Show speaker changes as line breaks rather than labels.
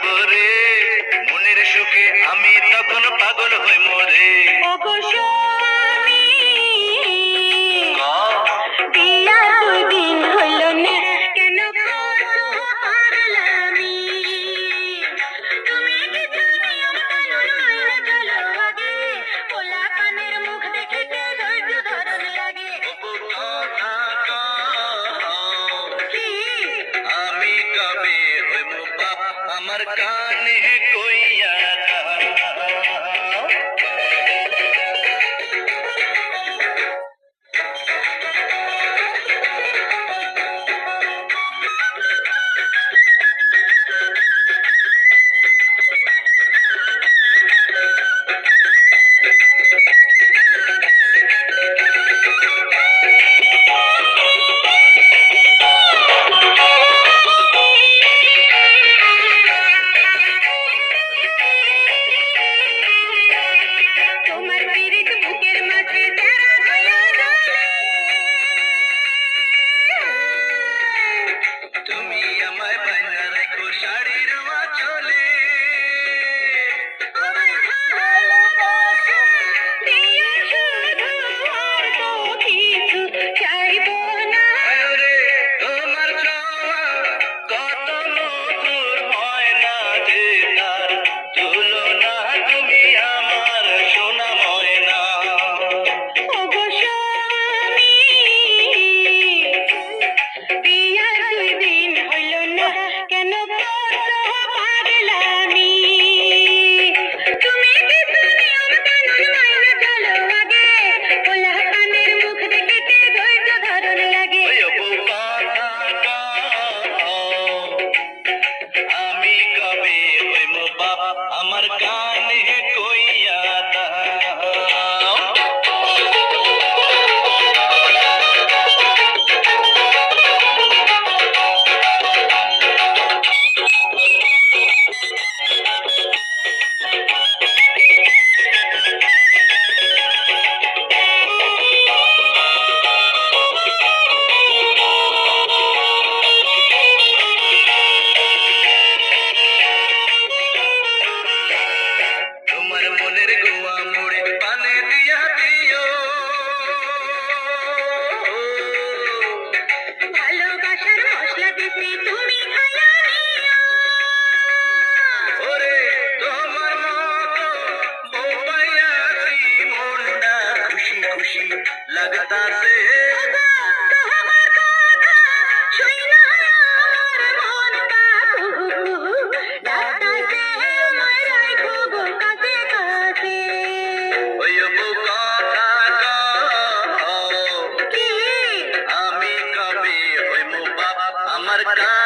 হইব রে, মনের সুখে আমি তখন পাগল হই মরে।
ওগো স্বামী, বিয়া 2 দিন হইল না, কেন করো পাগলামি? তুমি কিছু নিয়ম কানুন মাইনা চলো আগে, পোলা পানের মুখ দেখিতে ধৈর্য ধরন লাগে। কি
আমি কবে হইব বাপ, আমার কানে কইয়া দাও।
তোমার পীড়িত বুকের মাঝে যারা হইয়া জ্বলে,
তুমি আমায় বাইনা রাখো শাড়ির আঁচলে।
আমায় ভালোবাসা দিও শুধু, আর তো কিছু চাইবো না।
আরে তোমার ছোঁয়া কত মধুর হয় না যে তার তুলনা, তুমি আমার সোনা ময়না।
ওগো স্বামী, বিয়া 2 দিন হইল না, কেন করো পাগলামি? তুমি কিছু নিয়ম কানুন মাইনা চলো আগে, পোলা পানের মুখ দেখিতে ধৈর্য ধরন লাগে।
ওই বউ কথা কও, আমি কবে হইব বাপ, আমার কানে কইয়া দাও। তোমার মনের গোয়া মোড়ে পানে দিয়া দিও।
ভালোবাসার মশলা দিছি তুমি খায়া নিও।
ওরে তোমার মতো বউ পাইয়াছি, মনটা খুশি খুশি লাগতাছে।
ওগো তোমার কথা শুইনা আমার মনটা কুহু ডাকতাছে, আমায় রাইখো গো কাছে কাছে।
ওই বউ কথা কও,
কি
আমি কবে হইব বাপ, আমার কানে